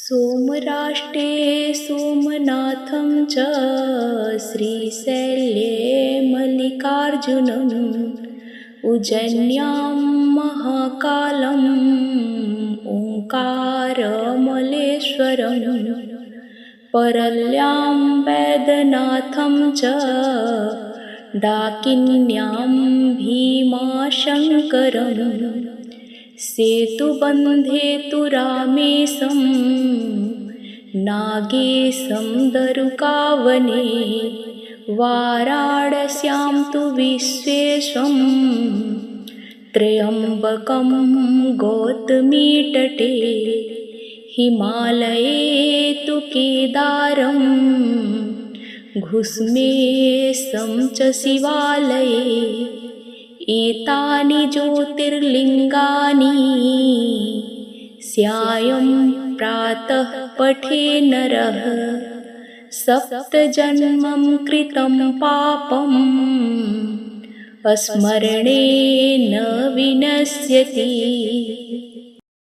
सोमराष्टे सोमनाथं च श्रीशैले मल्लिकार्जुनम् उज्जयिन्यां महाकालम् ओङ्कारमल्लेश्वरम् परल्यां वैद्यनाथं च डाकिन्यां भीमाशङ्करम् सेतुबन्धे तु रामेशं नागेशं दरुकावने वाराणस्यां तु विश्वेशं त्र्यम्बकं गौतमीतटे हिमालये तु केदारं घुस्मेशं च शिवालये एतानि ज्योतिर्लिङ्गानि स्यायं प्रातः पठे नरः सप्तजन्मं कृतं पापम् अस्मरणेन विनश्यति।